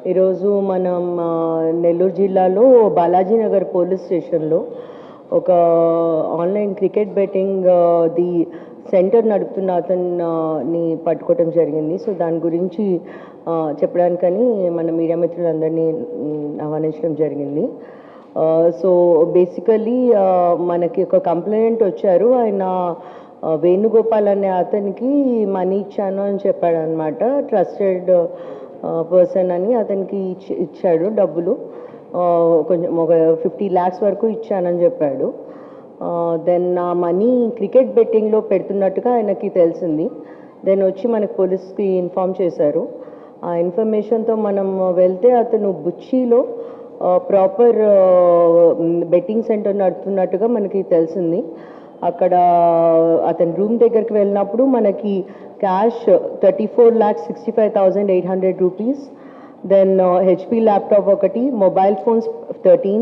ఈరోజు మనం నెల్లూరు జిల్లాలో బాలాజీ నగర్ పోలీస్ స్టేషన్లో ఒక online cricket betting the centre నడుపుతున్న అతన్ని పట్టుకోవటం జరిగింది. సో దాని గురించి చెప్పడానికని మన మీడియా మిత్రులందరినీ ఆహ్వానించడం జరిగింది. సో బేసికలీ మనకి ఒక కంప్లైంట్ వచ్చారు. ఆయన వేణుగోపాల్ అనే అతనికి మనీ ఇచ్చాను అని చెప్పాడు అనమాట. ట్రస్టెడ్ పర్సన్ అని అతనికి ఇచ్చాడు డబ్బులు. కొంచెం ఒక 50 lakhs వరకు ఇచ్చానని చెప్పాడు. దెన్ ఆ మనీ క్రికెట్ బెట్టింగ్లో పెడుతున్నట్టుగా ఆయనకి తెలిసింది. దెన్ వచ్చి మనకి పోలీస్కి ఇన్ఫామ్ చేశారు. ఆ ఇన్ఫర్మేషన్తో మనం వెళ్తే అతను బుచ్చిలో ప్రాపర్ బెట్టింగ్ సెంటర్ నడుపుతున్నట్టుగా మనకి తెలిసింది. అక్కడ అతని రూమ్ దగ్గరికి వెళ్ళినప్పుడు మనకి cash 34,65,800 rupees, then HP laptop ఒకటి, మొబైల్ ఫోన్స్ 13,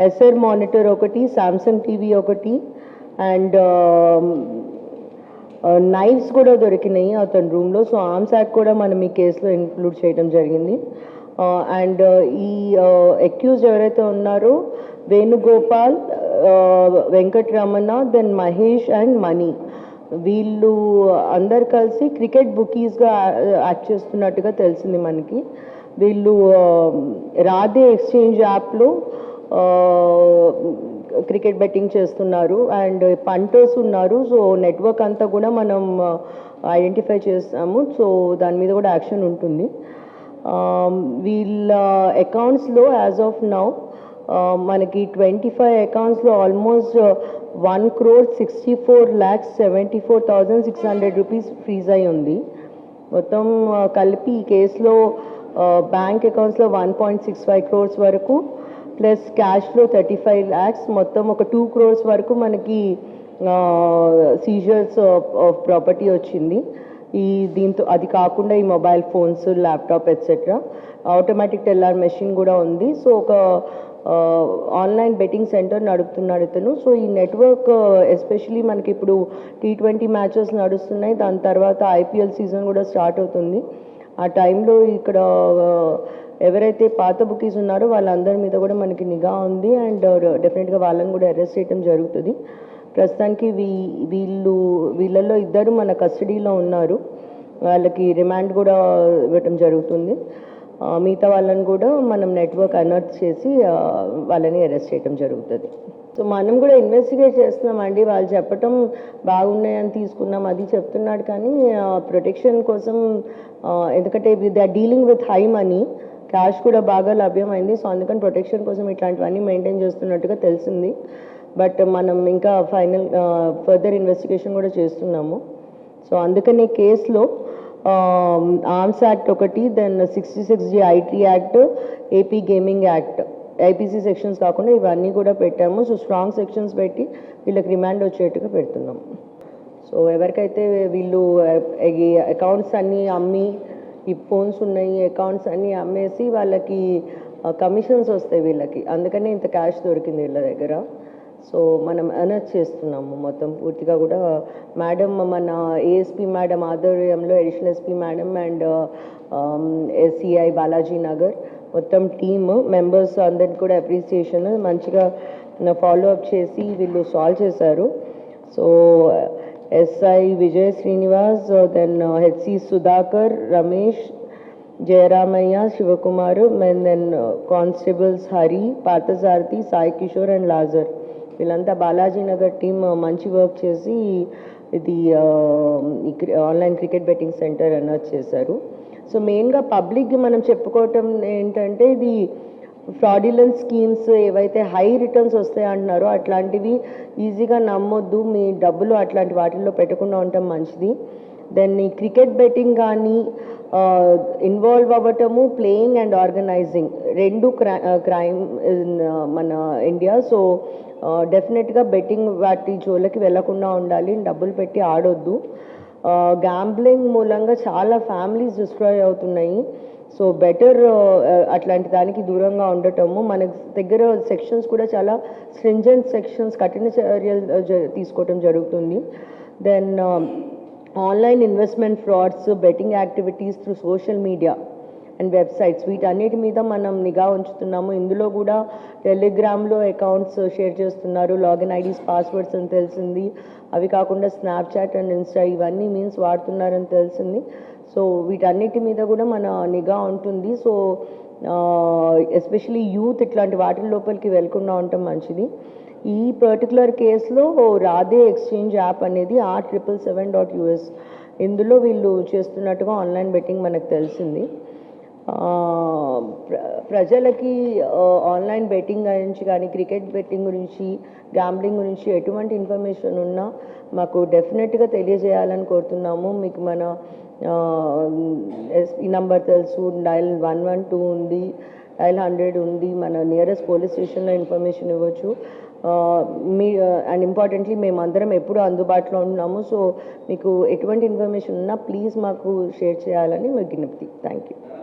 ఎస్ఆర్ మానిటర్ ఒకటి, సామ్సంగ్ టీవీ ఒకటి, అండ్ నైఫ్స్ కూడా దొరికినాయి అతని రూమ్లో. సో ఆర్మ్స్ యాక్ట్ కూడా మనం ఈ కేసులో ఇంక్లూడ్ చేయడం జరిగింది. అండ్ ఈ అక్యూజ్డ్ ఎవరైతే ఉన్నారో వేణుగోపాల్, వెంకటరమణ, దెన్ మహేష్ అండ్ మణి, వీళ్ళు అందరు కలిసి క్రికెట్ బుకీస్గా యాక్ట్ చేస్తున్నట్టుగా తెలిసింది మనకి. వీళ్ళు రాధే ఎక్స్చేంజ్ యాప్లో క్రికెట్ బెట్టింగ్ చేస్తున్నారు అండ్ పంటర్స్ ఉన్నారు. సో నెట్వర్క్ అంతా కూడా మనం ఐడెంటిఫై చేస్తాము. సో దాని మీద కూడా యాక్షన్ ఉంటుంది. వీళ్ళ అకౌంట్స్లో యాజ్ ఆఫ్ నౌ మనకి 25 అకౌంట్స్లో ఆల్మోస్ట్ 1,64,74,600 రూపీస్ ఫ్రీజ్ అయి ఉంది. మొత్తం కలిపి ఈ కేసులో బ్యాంక్ అకౌంట్స్లో 1.65 crores వరకు, ప్లస్ క్యాష్లో 35 lakhs, మొత్తం ఒక 2 crores వరకు మనకి సీజర్స్ ఆఫ్ ప్రాపర్టీ వచ్చింది. దీంతో అది కాకుండా ఈ mobile phones, laptop etcetera, automatic teller machine కూడా ఉంది. సో ఒక ఆన్లైన్ బెట్టింగ్ సెంటర్ నడుపుతున్నాడు ఇతను. సో ఈ నెట్వర్క్ ఎస్పెషలీ మనకి ఇప్పుడు T20 మ్యాచెస్ నడుస్తున్నాయి. దాని తర్వాత IPL సీజన్ కూడా స్టార్ట్ అవుతుంది. ఆ టైంలో ఇక్కడ ఎవరైతే పాత బుకీస్ ఉన్నారో వాళ్ళందరి మీద కూడా మనకి నిఘా ఉంది అండ్ డెఫినెట్గా వాళ్ళని కూడా అరెస్ట్ చేయడం జరుగుతుంది. ప్రస్తుతానికి వీళ్ళల్లో ఇద్దరు మన కస్టడీలో ఉన్నారు. వాళ్ళకి రిమాండ్ కూడా ఇవ్వటం జరుగుతుంది. మిగతా వాళ్ళని కూడా మనం నెట్వర్క్ అనర్త్ చేసి వాళ్ళని అరెస్ట్ చేయడం జరుగుతుంది. సో మనం కూడా ఇన్వెస్టిగేట్ చేస్తున్నామండి. వాళ్ళు చెప్పటం బాగున్నాయని తీసుకున్నాం అది చెప్తున్నాడు, కానీ ప్రొటెక్షన్ కోసం, ఎందుకంటే they are dealing with high money, cash కూడా బాగా లభ్యమైంది. సో అందుకని ప్రొటెక్షన్ కోసం ఇట్లాంటివన్నీ మెయింటైన్ చేస్తున్నట్టుగా తెలిసింది. బట్ మనం ఇంకా ఫర్దర్ ఇన్వెస్టిగేషన్ కూడా చేస్తున్నాము. సో అందుకని కేసులో ఆర్మ్స్ యాక్ట్ ఒకటి, then 66G IT act, AP gaming act, IPC sections కాకుండా ఇవన్నీ కూడా పెట్టాము. సో స్ట్రాంగ్ సెక్షన్స్ పెట్టి వీళ్ళకి రిమాండ్ వచ్చేట్టుగా పెడుతున్నాం. సో ఎవరికైతే వీళ్ళు అకౌంట్స్ అన్నీ అమ్మి, ఈ ఫోన్స్ ఉన్నాయి, అకౌంట్స్ అన్నీ అమ్మేసి వాళ్ళకి కమిషన్స్ వస్తాయి వీళ్ళకి, అందుకనే ఇంత క్యాష్ దొరికింది వీళ్ళ దగ్గర. సో మనం అనర్త్ చేస్తున్నాము మొత్తం పూర్తిగా కూడా. మేడం, మన ASP మేడం ఆధ్వర్యంలో additional SP madam and SCI Balaji Nagar మొత్తం టీమ్ మెంబర్స్ అందరికి కూడా అప్రిసియేషన్, మంచిగా ఫాలోఅప్ చేసి వీళ్ళు సాల్వ్ చేశారు. So SI Vijay Srinivas, then HC Sudhakar, Ramesh, Jayaramaiah, Sivakumar, then constables Hari, Parthasarathi, Sai Kishore and Lazar, వీళ్ళంతా బాలాజీ నగర్ టీమ్ మంచి వర్క్ చేసి ఇది online cricket betting center announce చేశారు. సో మెయిన్గా పబ్లిక్కి మనం చెప్పుకోవటం ఏంటంటే, ఇది ఫ్రాడ్యులెంట్ స్కీమ్స్ ఏవైతే హై రిటర్న్స్ వస్తాయి అంటున్నారో అట్లాంటివి ఈజీగా నమ్మొద్దు. మీ డబ్బులు అట్లాంటి వాటిల్లో పెట్టకుండా ఉండటం మంచిది. దెన్ ఈ క్రికెట్ బెట్టింగ్ కానీ ఇన్వాల్వ్ అవ్వటము, ప్లేయింగ్ అండ్ ఆర్గనైజింగ్ రెండు క్రైమ్ మన ఇండియా. సో డెఫినెట్గా బెట్టింగ్ వాటి జోలికి వెళ్లకుండా ఉండాలి, డబ్బులు పెట్టి ఆడొద్దు. గ్యాంబ్లింగ్ మూలంగా చాలా ఫ్యామిలీస్ డిస్ట్రాయ్ అవుతున్నాయి. సో బెటర్ అట్లాంటి దానికి దూరంగా ఉండటము. మన దగ్గర సెక్షన్స్ కూడా చాలా స్ట్రింజెంట్ సెక్షన్స్, కఠిన చర్యలు తీసుకోవటం జరుగుతుంది. Then online investment frauds, betting activities through social media, and websites వీటన్నిటి మీద మనం నిఘా ఉంచుతున్నాము. ఇందులో కూడా టెలిగ్రామ్లో అకౌంట్స్ షేర్ చేస్తున్నారు, లాగిన్ ఐడీస్ పాస్వర్డ్స్ అని తెలిసింది. అవి కాకుండా స్నాప్చాట్ అండ్ ఇన్స్టా ఇవన్నీ మీన్స్ వాడుతున్నారని తెలిసింది. సో వీటన్నిటి మీద కూడా మన నిఘా ఉంటుంది. సో ఎస్పెషలీ యూత్ ఇట్లాంటి వాటి లోపలికి వెళ్ళకుండా ఉండటం మంచిది. ఈ పర్టికులర్ కేసులో రాధే ఎక్స్చేంజ్ యాప్ అనేది R777.us ఇందులో వీళ్ళు చేస్తున్నట్టుగా ఆన్లైన్ బెట్టింగ్ మనకు తెలిసింది. ప్రజలకి ఆన్లైన్ బెట్టింగ్ గురించి కానీ క్రికెట్ బెట్టింగ్ గురించి గ్యాంబ్లింగ్ గురించి ఎటువంటి ఇన్ఫర్మేషన్ ఉన్నా మాకు డెఫినెట్గా తెలియజేయాలని కోరుతున్నాము. మీకు మన ఈ నంబర్ తెలుసు, డయల్ 112 ఉంది, డయల్ 100 ఉంది, మన నియరెస్ట్ పోలీస్ స్టేషన్లో ఇన్ఫర్మేషన్ ఇవ్వచ్చు. మీ అండ్ ఇంపార్టెంట్లీ మేమందరం ఎప్పుడూ అందుబాటులో ఉన్నాము. సో మీకు ఎటువంటి ఇన్ఫర్మేషన్ ఉన్నా ప్లీజ్ మాకు షేర్ చేయాలని విజ్ఞప్తి. Thank you.